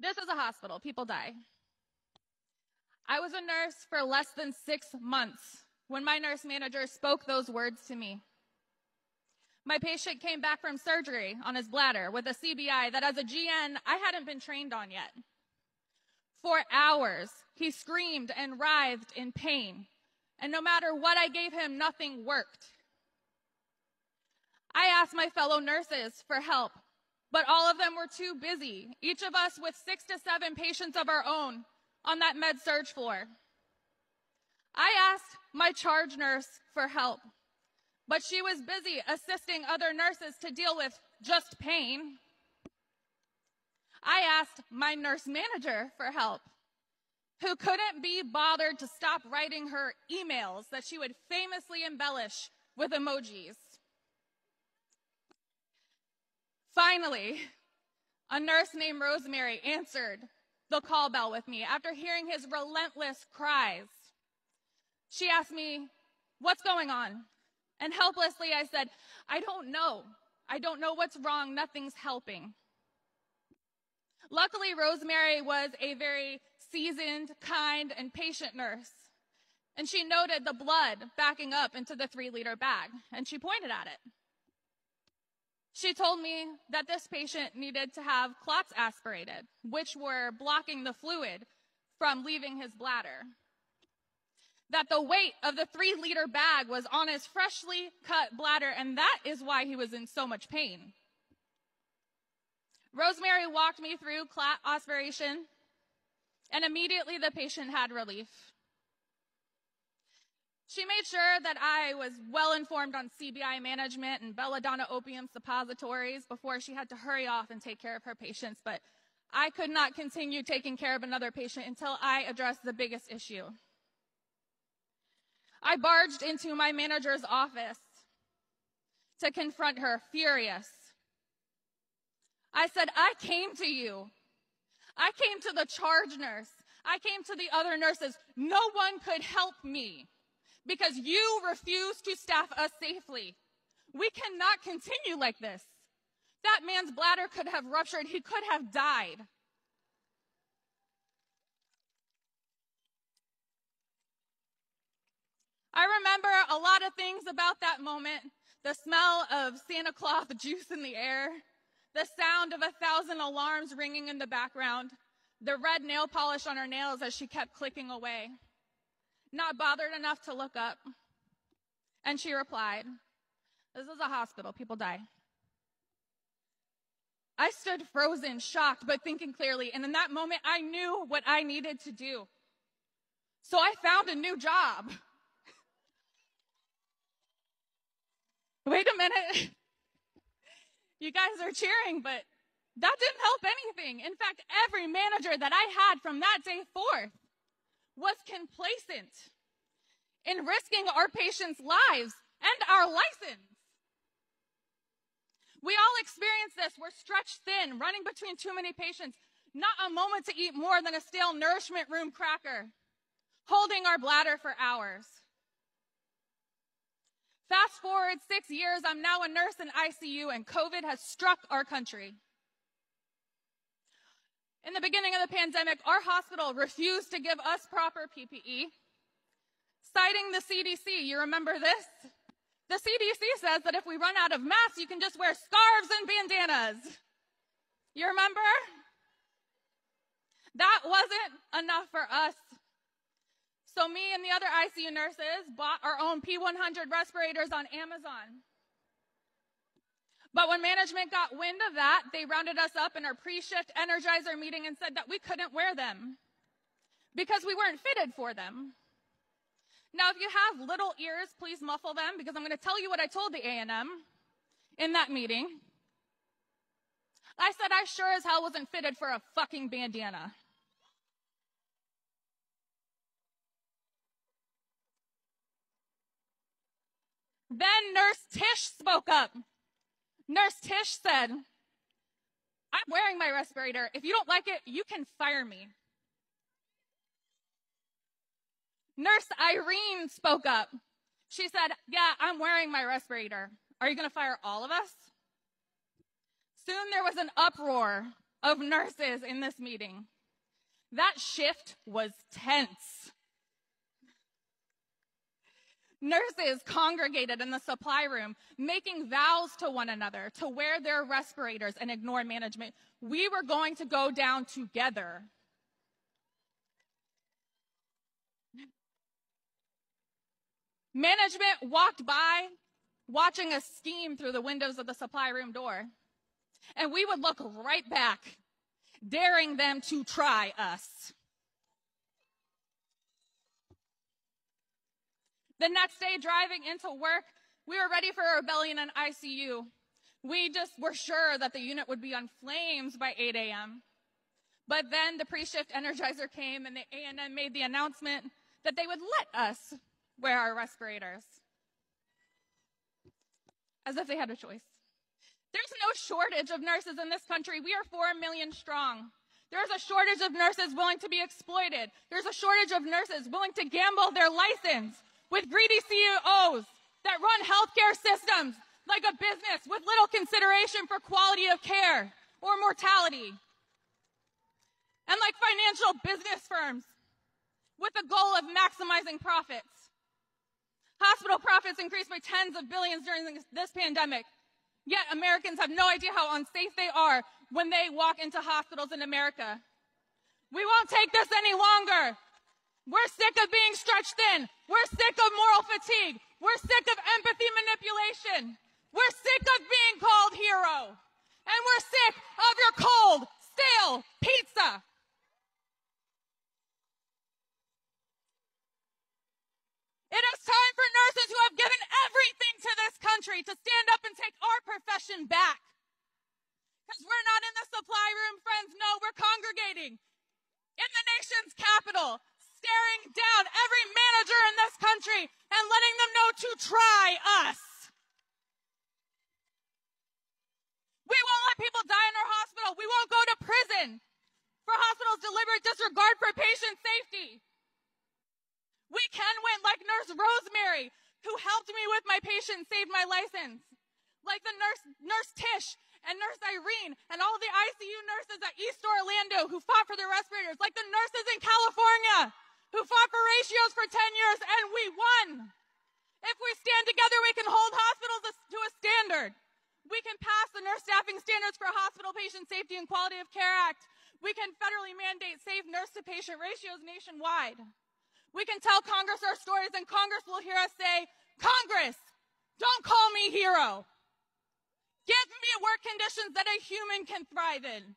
This is a hospital. People die. I was a nurse for less than 6 months when my nurse manager spoke those words to me. My patient came back from surgery on his bladder with a CBI that as a GN, I hadn't been trained on yet. For hours, he screamed and writhed in pain, and no matter what I gave him, nothing worked. I asked my fellow nurses for help, but all of them were too busy, each of us with 6 to 7 patients of our own on that med-surg floor. I asked my charge nurse for help, but she was busy assisting other nurses to deal with just pain. I asked my nurse manager for help, who couldn't be bothered to stop writing her emails that she would famously embellish with emojis. Finally, a nurse named Rosemary answered the call bell with me after hearing his relentless cries. She asked me, "What's going on?" And helplessly I said, "I don't know. I don't know what's wrong. Nothing's helping." Luckily, Rosemary was a very seasoned, kind, and patient nurse. And she noted the blood backing up into the 3-liter bag, and she pointed at it. She told me that this patient needed to have clots aspirated, which were blocking the fluid from leaving his bladder. That the weight of the 3-liter bag was on his freshly cut bladder, and that is why he was in so much pain. Rosemary walked me through clot aspiration, and immediately the patient had relief. She made sure that I was well informed on CBI management and belladonna opium suppositories before she had to hurry off and take care of her patients, but I could not continue taking care of another patient until I addressed the biggest issue. I barged into my manager's office to confront her, furious. I said, "I came to you. I came to the charge nurse. I came to the other nurses. No one could help me because you refused to staff us safely. We cannot continue like this. That man's bladder could have ruptured. He could have died." I remember a lot of things about that moment. The smell of Santa Claus juice in the air, the sound of 1,000 alarms ringing in the background, the red nail polish on her nails as she kept clicking away. Not bothered enough to look up. And she replied, "This is a hospital. People die." I stood frozen, shocked, but thinking clearly. And in that moment, I knew what I needed to do. So I found a new job. Wait a minute. You guys are cheering, but that didn't help anything. In fact, every manager that I had from that day forth was complacent in risking our patients' lives and our license. We all experience this. We're stretched thin, running between too many patients, not a moment to eat more than a stale nourishment room cracker, holding our bladder for hours. Fast forward 6 years, I'm now a nurse in ICU, and COVID has struck our country. In the beginning of the pandemic, our hospital refused to give us proper PPE, citing the CDC. You remember this? The CDC says that if we run out of masks, you can just wear scarves and bandanas. You remember? That wasn't enough for us. So me and the other ICU nurses bought our own P100 respirators on Amazon. But when management got wind of that, they rounded us up in our pre-shift Energizer meeting and said that we couldn't wear them because we weren't fitted for them. Now, if you have little ears, please muffle them because I'm going to tell you what I told the A&M in that meeting. I said I sure as hell wasn't fitted for a fucking bandana. Then Nurse Tish spoke up. Nurse Tish said, "I'm wearing my respirator. If you don't like it, you can fire me." Nurse Irene spoke up. She said, "Yeah, I'm wearing my respirator. Are you going to fire all of us?" Soon there was an uproar of nurses in this meeting. That shift was tense. Nurses congregated in the supply room, making vows to one another to wear their respirators and ignore management. We were going to go down together. Management walked by, watching us steam through the windows of the supply room door. And we would look right back, daring them to try us. The next day, driving into work, we were ready for a rebellion in ICU. We just were sure that the unit would be on flames by 8 a.m. But then the pre-shift energizer came and the A&M made the announcement that they would let us wear our respirators. As if they had a choice. There's no shortage of nurses in this country. We are 4 million strong. There's a shortage of nurses willing to be exploited. There's a shortage of nurses willing to gamble their license with greedy CEOs that run healthcare systems like a business with little consideration for quality of care or mortality. And like financial business firms with the goal of maximizing profits. Hospital profits increased by tens of billions during this pandemic. Yet Americans have no idea how unsafe they are when they walk into hospitals in America. We won't take this any longer. We're sick of being stretched thin. We're sick of moral fatigue. We're sick of empathy manipulation. We're sick of being called hero. And we're sick of your cold, stale pizza. It is time for nurses who have given everything to this country to stand up and take our profession back. Because we're not in the supply room, friends. No, we're congregating in the nation's capital, staring down every manager in this country and letting them know to try us. We won't let people die in our hospital. We won't go to prison for hospitals' deliberate disregard for patient safety. We can win like Nurse Rosemary, who helped me with my patient and saved my license. Like the nurse Tish and Nurse Irene and all the ICU nurses at East Orlando who fought for their respirators. Like the nurses in California who fought for ratios for 10 years and we won. If we stand together, we can hold hospitals to a standard. We can pass the Nurse Staffing Standards for Hospital Patient Safety and Quality of Care Act. We can federally mandate safe nurse-to-patient ratios nationwide. We can tell Congress our stories, and Congress will hear us say, Congress, don't call me hero. Give me work conditions that a human can thrive in.